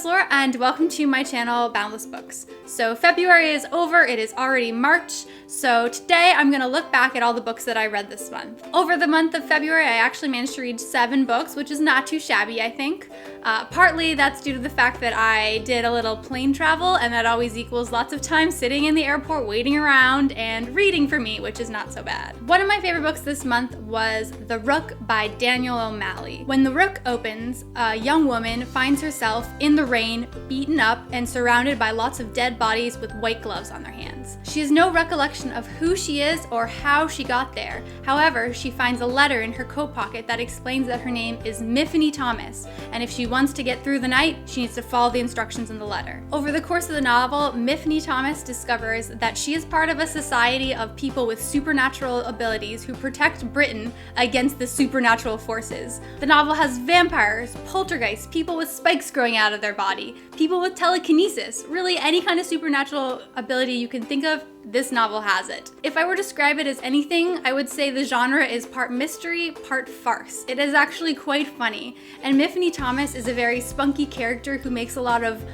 Laura, and welcome to my channel, Boundless Books. So February is over, it is already March, so today I'm gonna look back at all the books that I read this month. Over the month of February, I actually managed to read 7 books, which is not too shabby, I think. Partly that's due to the fact that I did a little plane travel, and that always equals lots of time sitting in the airport waiting around and reading for me, which is not so bad. One of my favorite books this month was The Rook by Daniel O'Malley. When The Rook opens, a young woman finds herself in the rain, beaten up, and surrounded by lots of dead bodies with white gloves on their hands. She has no recollection of who she is or how she got there. However, she finds a letter in her coat pocket that explains that her name is Miffany Thomas, and if she wants to get through the night, she needs to follow the instructions in the letter. Over the course of the novel, Miffany Thomas discovers that she is part of a society of people with supernatural abilities who protect Britain against the supernatural forces. The novel has vampires, poltergeists, people with spikes growing out of their body, people with telekinesis, really any kind of supernatural ability you can think of, this novel has it. If I were to describe it as anything, I would say the genre is part mystery, part farce. It is actually quite funny, and Miffany Thomas is a very spunky character who makes a lot of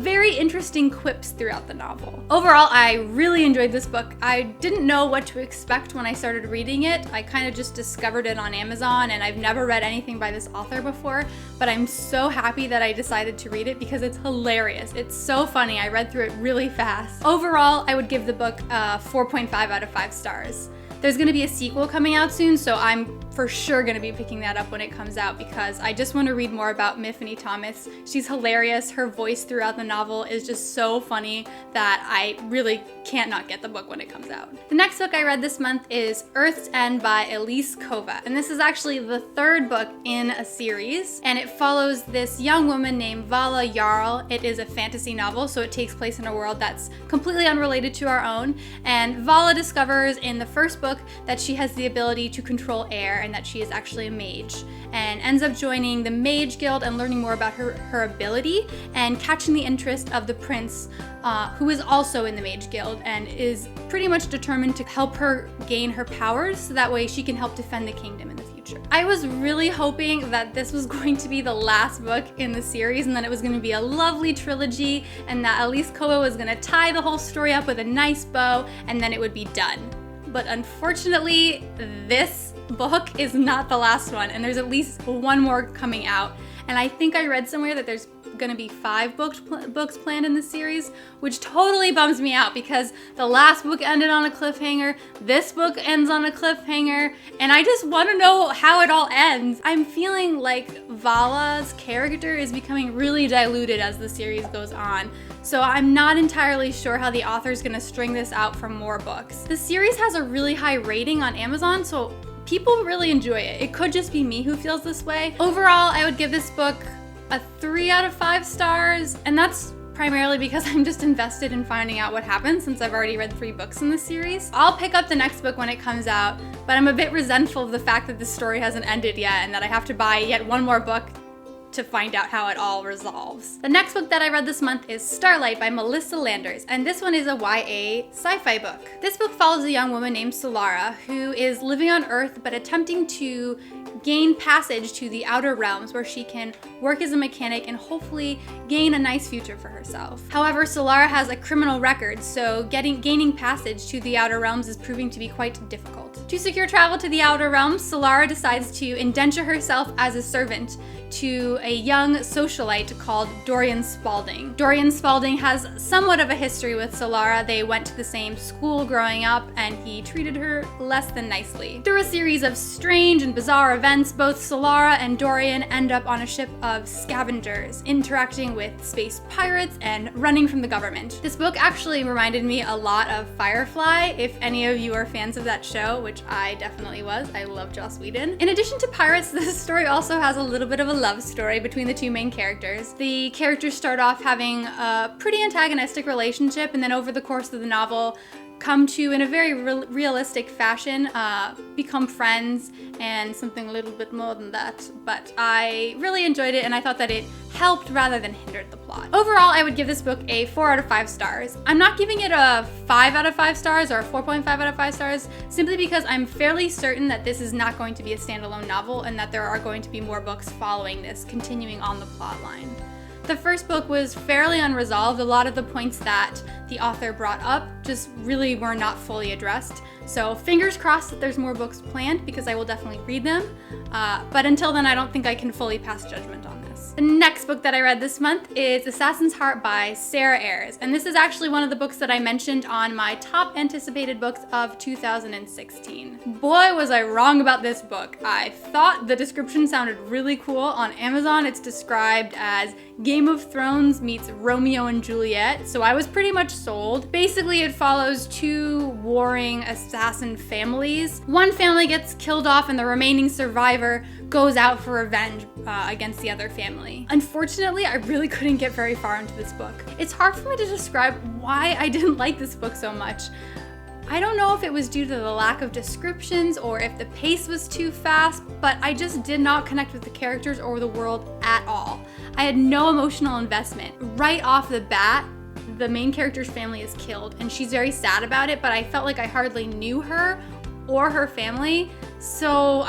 very interesting quips throughout the novel. Overall, I really enjoyed this book. I didn't know what to expect when I started reading it. I kind of just discovered it on Amazon, and I've never read anything by this author before, but I'm so happy that I decided to read it because it's hilarious. It's so funny. I read through it really fast. Overall, I would give the book 4.5 out of 5 stars. There's gonna be a sequel coming out soon, so I'm for sure gonna be picking that up when it comes out because I just want to read more about Miffany Thomas. She's hilarious. Her voice throughout the novel is just so funny that I really can't not get the book when it comes out. The next book I read this month is Earth's End by Elise Kova, and this is actually the 3rd book in a series, and it follows this young woman named Vala Jarl. It is a fantasy novel, so it takes place in a world that's completely unrelated to our own, and Vala discovers in the first book that she has the ability to control air and that she is actually a mage, and ends up joining the Mage Guild and learning more about her ability and catching the interest of the prince, who is also in the Mage Guild and is pretty much determined to help her gain her powers so that way she can help defend the kingdom in the future. I was really hoping that this was going to be the last book in the series and that it was going to be a lovely trilogy and that Elise Kova was going to tie the whole story up with a nice bow and then it would be done. But unfortunately, this book is not the last one, and there's at least one more coming out. And I think I read somewhere that there's gonna be 5 books planned in the series, which totally bums me out because the last book ended on a cliffhanger, this book ends on a cliffhanger, and I just want to know how it all ends. I'm feeling like Vala's character is becoming really diluted as the series goes on, so I'm not entirely sure how the author's gonna string this out for more books. The series has a really high rating on Amazon, so people really enjoy it. It could just be me who feels this way. Overall, I would give this book a 3 out of 5 stars, and that's primarily because I'm just invested in finding out what happens since I've already read 3 books in the series. I'll pick up the next book when it comes out, but I'm a bit resentful of the fact that the story hasn't ended yet and that I have to buy yet one more book to find out how it all resolves. The next book that I read this month is Starlight by Melissa Landers, and this one is a YA sci-fi book. This book follows a young woman named Sara who is living on Earth but attempting to gain passage to the outer realms where she can work as a mechanic and hopefully gain a nice future for herself. However, Sara has a criminal record, so gaining passage to the outer realms is proving to be quite difficult. To secure travel to the outer realms, Sara decides to indenture herself as a servant to a young socialite called Dorian Spalding. Dorian Spalding has somewhat of a history with Sara. They went to the same school growing up, and he treated her less than nicely. Through a series of strange and bizarre events, both Sara and Dorian end up on a ship of scavengers, interacting with space pirates and running from the government. This book actually reminded me a lot of Firefly, if any of you are fans of that show, which I definitely was. I love Joss Whedon. In addition to pirates, this story also has a little bit of a love story between the 2 main characters. The characters start off having a pretty antagonistic relationship, and then over the course of the novel come to, in a very realistic fashion, become friends and something a little bit more than that. But I really enjoyed it, and I thought that it helped rather than hindered the plot. Overall, I would give this book a 4 out of 5 stars. I'm not giving it a 5 out of 5 stars or a 4.5 out of 5 stars, simply because I'm fairly certain that this is not going to be a standalone novel and that there are going to be more books following this, continuing on the plot line. The first book was fairly unresolved. A lot of the points that the author brought up just really were not fully addressed. So fingers crossed that there's more books planned, because I will definitely read them. But until then, I don't think I can fully pass judgment on this. The next book that I read this month is Assassin's Heart by Sara Ahiers. And this is actually one of the books that I mentioned on my top anticipated books of 2016. Boy, was I wrong about this book. I thought the description sounded really cool. On Amazon, it's described as Game of Thrones meets Romeo and Juliet, so I was pretty much sold. Basically, it follows two warring assassin families. One family gets killed off and the remaining survivor goes out for revenge against the other family. Unfortunately, I really couldn't get very far into this book. It's hard for me to describe why I didn't like this book so much. I don't know if it was due to the lack of descriptions or if the pace was too fast, but I just did not connect with the characters or the world at all. I had no emotional investment. Right off the bat, the main character's family is killed, and she's very sad about it, but I felt like I hardly knew her or her family, so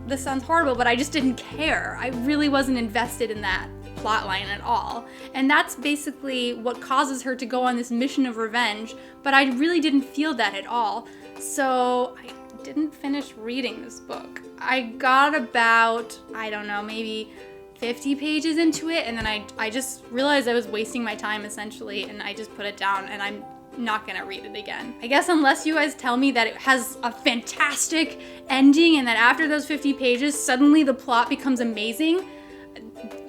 this sounds horrible, but I just didn't care. I really wasn't invested in that plotline at all. And that's basically what causes her to go on this mission of revenge, but I really didn't feel that at all. So I didn't finish reading this book. I got about, I don't know, maybe 50 pages into it, and then I just realized I was wasting my time essentially, and I just put it down, and I'm not gonna read it again. I guess unless you guys tell me that it has a fantastic ending and that after those 50 pages, suddenly the plot becomes amazing,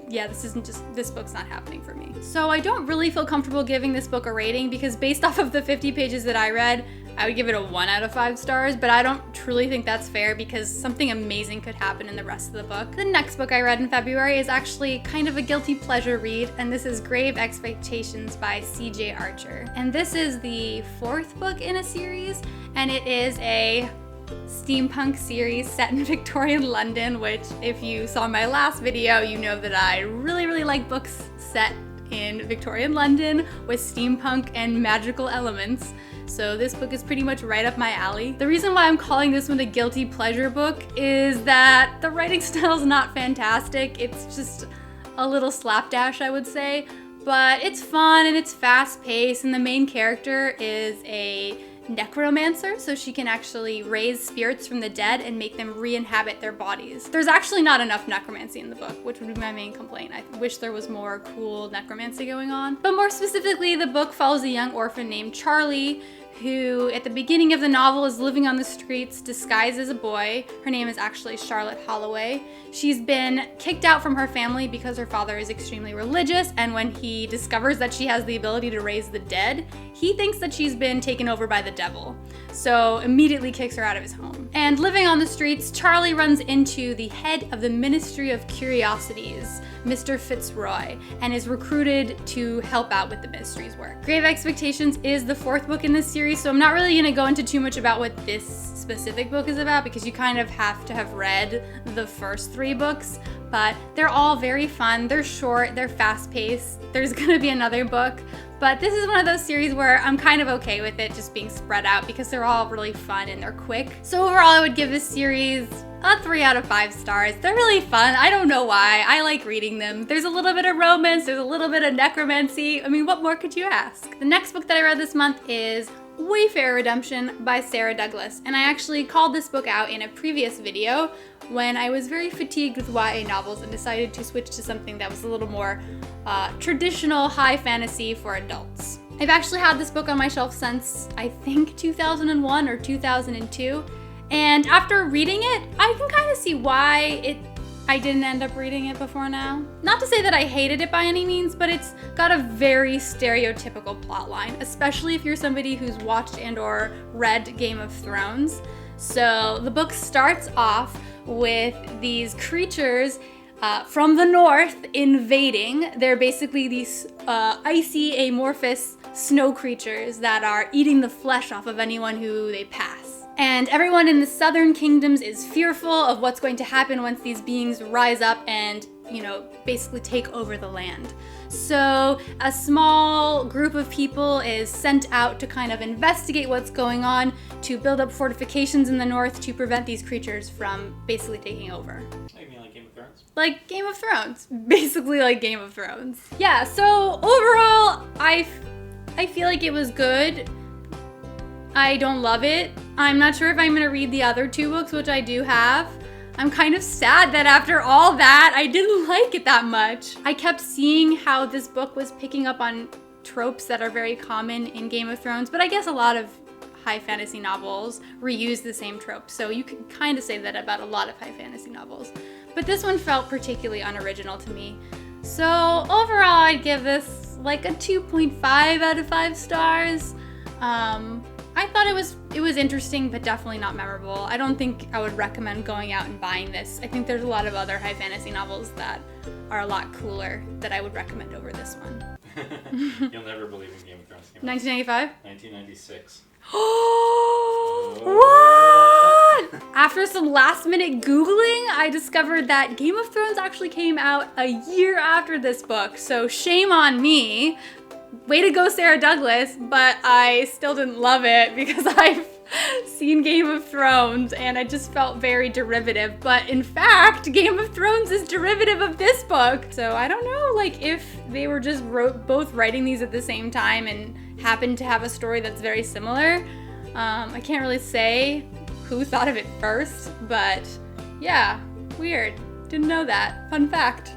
yeah, this book's not happening for me. So I don't really feel comfortable giving this book a rating, because based off of the 50 pages that I read, I would give it a 1 out of 5 stars, but I don't truly think that's fair because something amazing could happen in the rest of the book. The next book I read in February is actually kind of a guilty pleasure read, and this is Grave Expectations by C.J. Archer. And this is the 4th book in a series, and it is a steampunk series set in Victorian London, which if you saw my last video, you know that I really like books set in Victorian London with steampunk and magical elements. So this book is pretty much right up my alley. The reason why I'm calling this one a guilty pleasure book is that the writing style is not fantastic. It's just a little slapdash, I would say, but it's fun and it's fast paced, and the main character is a necromancer, so she can actually raise spirits from the dead and make them re-inhabit their bodies. There's actually not enough necromancy in the book, which would be my main complaint. I wish there was more cool necromancy going on. But more specifically, the book follows a young orphan named Charlie, who at the beginning of the novel is living on the streets disguised as a boy. Her name is actually Charlotte Holloway. She's been kicked out from her family because her father is extremely religious, and when he discovers that she has the ability to raise the dead, he thinks that she's been taken over by the devil, so immediately kicks her out of his home. And living on the streets, Charlie runs into the head of the Ministry of Curiosities, Mr. Fitzroy, and is recruited to help out with the ministry's work. Grave Expectations is the 4th book in this series, so I'm not really going to go into too much about what this specific book is about, because you kind of have to have read the first 3 books, but they're all very fun. They're short, they're fast-paced. There's going to be another book, but this is one of those series where I'm kind of okay with it just being spread out because they're all really fun and they're quick. So overall, I would give this series a 3 out of 5 stars. They're really fun. I don't know why. I like reading them. There's a little bit of romance, there's a little bit of necromancy. I mean, what more could you ask? The next book that I read this month is Wayfarer Redemption by Sara Douglas, and I actually called this book out in a previous video when I was very fatigued with YA novels and decided to switch to something that was a little more traditional high fantasy for adults. I've actually had this book on my shelf since I think 2001 or 2002, and after reading it, I can kind of see why I didn't end up reading it before now. Not to say that I hated it by any means, but it's got a very stereotypical plotline, especially if you're somebody who's watched and or read Game of Thrones. So the book starts off with these creatures from the north invading. They're basically these icy, amorphous snow creatures that are eating the flesh off of anyone who they pass. And everyone in the southern kingdoms is fearful of what's going to happen once these beings rise up and, basically take over the land. So a small group of people is sent out to kind of investigate what's going on, to build up fortifications in the north to prevent these creatures from basically taking over. You mean like Game of Thrones? Thrones. Like Game of Thrones. Basically like Game of Thrones. Yeah, so overall, I feel like it was good. I don't love it. I'm not sure if I'm gonna read the other 2 books, which I do have. I'm kind of sad that after all that, I didn't like it that much. I kept seeing how this book was picking up on tropes that are very common in Game of Thrones, but I guess a lot of high fantasy novels reuse the same tropes, so you could kind of say that about a lot of high fantasy novels. But this one felt particularly unoriginal to me. So overall, I'd give this like a 2.5 out of 5 stars. I thought it was interesting, but definitely not memorable. I don't think I would recommend going out and buying this. I think there's a lot of other high fantasy novels that are a lot cooler that I would recommend over this one. You'll never believe in Game of Thrones. 1995? 1996. What? After some last minute Googling, I discovered that Game of Thrones actually came out a year after this book. So shame on me. Way to go, Sarah Douglas, but I still didn't love it because I've seen Game of Thrones and I just felt very derivative. But in fact, Game of Thrones is derivative of this book. So I don't know, like if they were just both writing these at the same time and happened to have a story that's very similar. I can't really say who thought of it first, but yeah, weird. Didn't know that. Fun fact.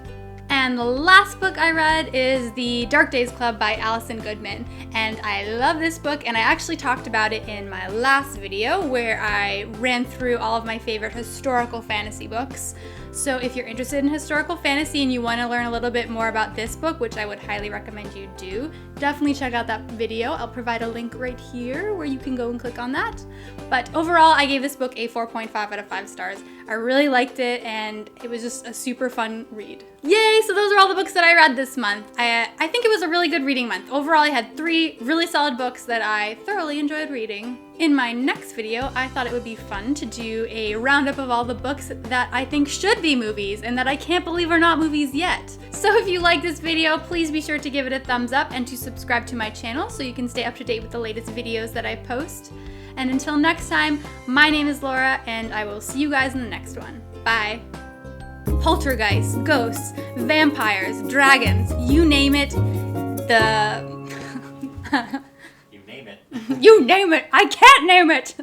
And the last book I read is The Dark Days Club by Alison Goodman. And I love this book, and I actually talked about it in my last video where I ran through all of my favorite historical fantasy books. So if you're interested in historical fantasy and you want to learn a little bit more about this book, which I would highly recommend you do, definitely check out that video. I'll provide a link right here where you can go and click on that. But overall, I gave this book a 4.5 out of 5 stars. I really liked it, and it was just a super fun read. Yay! So those are all the books that I read this month. I think it was a really good reading month. Overall, I had 3 really solid books that I thoroughly enjoyed reading. In my next video, I thought it would be fun to do a roundup of all the books that I think should be movies and that I can't believe are not movies yet. So if you like this video, please be sure to give it a thumbs up and to subscribe to my channel so you can stay up to date with the latest videos that I post. And until next time, my name is Laura, and I will see you guys in the next one. Bye. Poltergeists, ghosts, vampires, dragons, you name it. You name it. You name it. I can't name it.